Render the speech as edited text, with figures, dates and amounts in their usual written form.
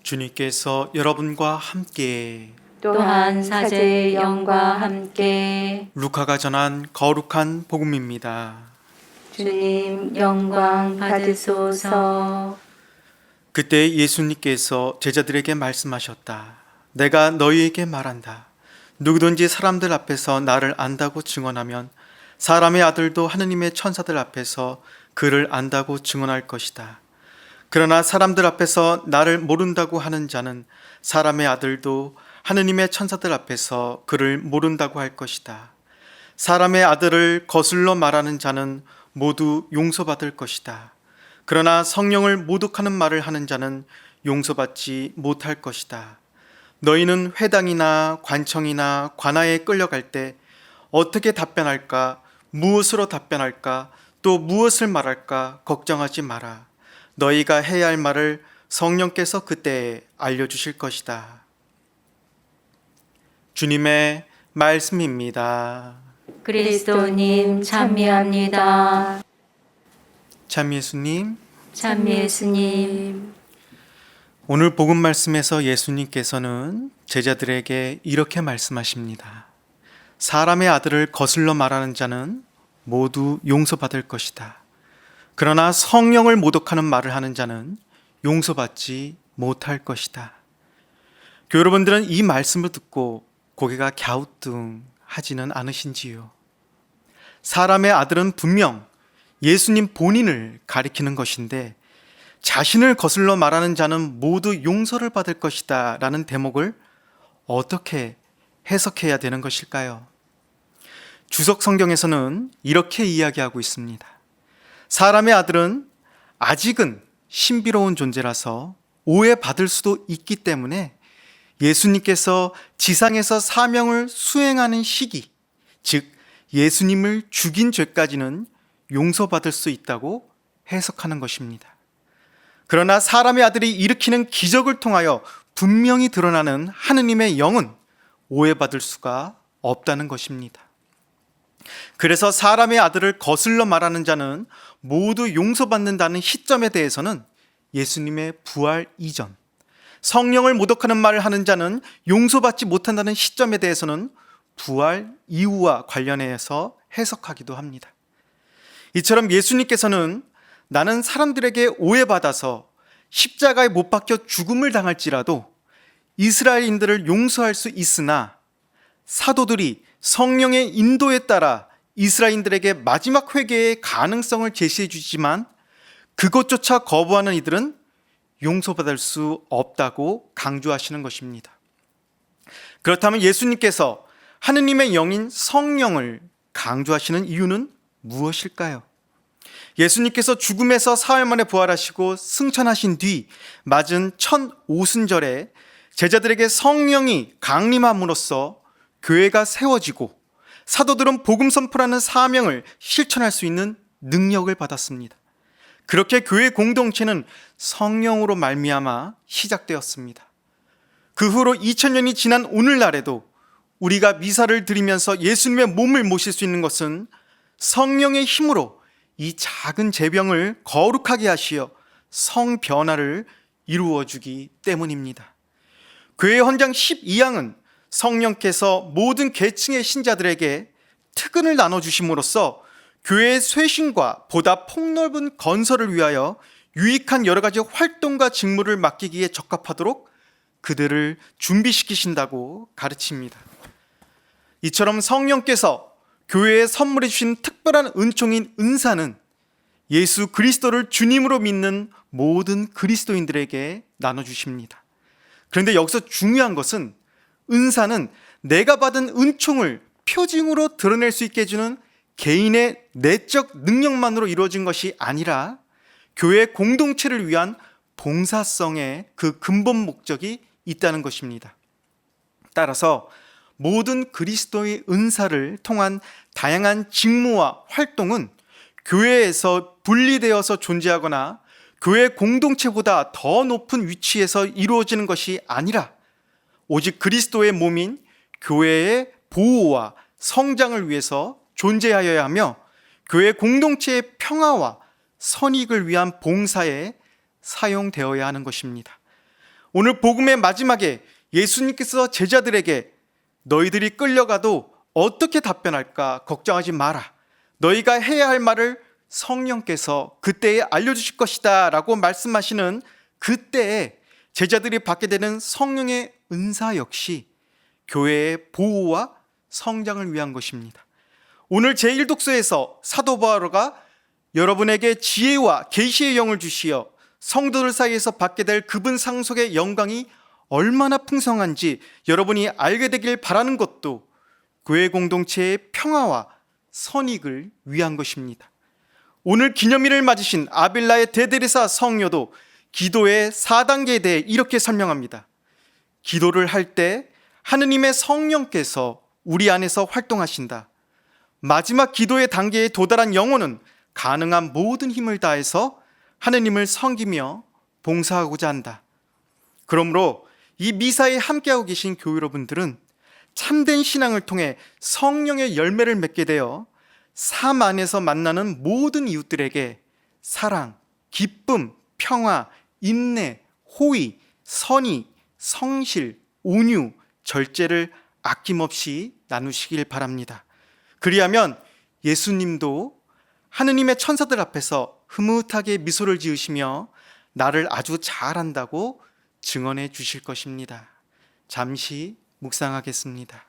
주님께서 여러분과 함께 또한 사제의 영과 함께 루카가 전한 거룩한 복음입니다. 주님 영광 받으소서. 그때 예수님께서 제자들에게 말씀하셨다. 내가 너희에게 말한다. 누구든지 사람들 앞에서 나를 안다고 증언하면 사람의 아들도 하느님의 천사들 앞에서 그를 안다고 증언할 것이다. 그러나 사람들 앞에서 나를 모른다고 하는 자는 사람의 아들도 하느님의 천사들 앞에서 그를 모른다고 할 것이다. 사람의 아들을 거슬러 말하는 자는 모두 용서받을 것이다. 그러나 성령을 모독하는 말을 하는 자는 용서받지 못할 것이다. 너희는 회당이나 관청이나 관아에 끌려갈 때 어떻게 답변할까, 무엇으로 답변할까, 또 무엇을 말할까 걱정하지 마라. 너희가 해야 할 말을 성령께서 그때에 알려주실 것이다. 주님의 말씀입니다. 그리스도님 찬미합니다. 참 예수님, 참 예수님. 오늘 복음 말씀에서 예수님께서는 제자들에게 이렇게 말씀하십니다. 사람의 아들을 거슬러 말하는 자는 모두 용서받을 것이다. 그러나 성령을 모독하는 말을 하는 자는 용서받지 못할 것이다. 교회 여러분들은 이 말씀을 듣고 고개가 갸우뚱하지는 않으신지요? 사람의 아들은 분명 예수님 본인을 가리키는 것인데 자신을 거슬러 말하는 자는 모두 용서를 받을 것이다 라는 대목을 어떻게 해석해야 되는 것일까요? 주석 성경에서는 이렇게 이야기하고 있습니다. 사람의 아들은 아직은 신비로운 존재라서 오해받을 수도 있기 때문에 예수님께서 지상에서 사명을 수행하는 시기, 즉 예수님을 죽인 죄까지는 용서받을 수 있다고 해석하는 것입니다. 그러나 사람의 아들이 일으키는 기적을 통하여 분명히 드러나는 하느님의 영은 오해받을 수가 없다는 것입니다. 그래서 사람의 아들을 거슬러 말하는 자는 모두 용서받는다는 시점에 대해서는 예수님의 부활 이전, 성령을 모독하는 말을 하는 자는 용서받지 못한다는 시점에 대해서는 부활 이후와 관련해서 해석하기도 합니다. 이처럼 예수님께서는 나는 사람들에게 오해받아서 십자가에 못 박혀 죽음을 당할지라도 이스라엘인들을 용서할 수 있으나 사도들이 성령의 인도에 따라 이스라엘인들에게 마지막 회개의 가능성을 제시해 주지만 그것조차 거부하는 이들은 용서받을 수 없다고 강조하시는 것입니다. 그렇다면 예수님께서 하느님의 영인 성령을 강조하시는 이유는 무엇일까요? 예수님께서 죽음에서 사흘 만에 부활하시고 승천하신 뒤 맞은 첫 오순절에 제자들에게 성령이 강림함으로써 교회가 세워지고 사도들은 복음 선포라는 사명을 실천할 수 있는 능력을 받았습니다. 그렇게 교회 공동체는 성령으로 말미암아 시작되었습니다. 그 후로 2000년이 지난 오늘날에도 우리가 미사를 드리면서 예수님의 몸을 모실 수 있는 것은 성령의 힘으로 이 작은 제병을 거룩하게 하시어 성변화를 이루어주기 때문입니다. 교회 헌장 12항은 성령께서 모든 계층의 신자들에게 특은을 나눠주심으로써 교회의 쇄신과 보다 폭넓은 건설을 위하여 유익한 여러 가지 활동과 직무를 맡기기에 적합하도록 그들을 준비시키신다고 가르칩니다. 이처럼 성령께서 교회에 선물해 주신 특별한 은총인 은사는 예수 그리스도를 주님으로 믿는 모든 그리스도인들에게 나눠주십니다. 그런데 여기서 중요한 것은 은사는 내가 받은 은총을 표징으로 드러낼 수 있게 해주는 개인의 내적 능력만으로 이루어진 것이 아니라 교회 공동체를 위한 봉사성의 그 근본 목적이 있다는 것입니다. 따라서 모든 그리스도의 은사를 통한 다양한 직무와 활동은 교회에서 분리되어서 존재하거나 교회 공동체보다 더 높은 위치에서 이루어지는 것이 아니라 오직 그리스도의 몸인 교회의 보호와 성장을 위해서 존재하여야 하며 교회 공동체의 평화와 선익을 위한 봉사에 사용되어야 하는 것입니다. 오늘 복음의 마지막에 예수님께서 제자들에게 너희들이 끌려가도 어떻게 답변할까 걱정하지 마라. 너희가 해야 할 말을 성령께서 그때에 알려주실 것이다 라고 말씀하시는 그때에 제자들이 받게 되는 성령의 은사 역시 교회의 보호와 성장을 위한 것입니다. 오늘 제1독서에서 사도 바오로가 여러분에게 지혜와 계시의 영을 주시어 성도들 사이에서 받게 될 그분 상속의 영광이 얼마나 풍성한지 여러분이 알게 되길 바라는 것도 교회 공동체의 평화와 선익을 위한 것입니다. 오늘 기념일을 맞으신 아빌라의 대데레사 성녀도 기도의 4단계에 대해 이렇게 설명합니다. 기도를 할 때 하느님의 성령께서 우리 안에서 활동하신다. 마지막 기도의 단계에 도달한 영혼은 가능한 모든 힘을 다해서 하느님을 섬기며 봉사하고자 한다. 그러므로 이 미사에 함께하고 계신 교회 여러분들은 참된 신앙을 통해 성령의 열매를 맺게 되어 삶 안에서 만나는 모든 이웃들에게 사랑, 기쁨, 평화, 인내, 호의, 선의, 성실, 온유, 절제를 아낌없이 나누시길 바랍니다. 그리하면 예수님도 하느님의 천사들 앞에서 흐뭇하게 미소를 지으시며 나를 아주 잘한다고 증언해 주실 것입니다. 잠시 묵상하겠습니다.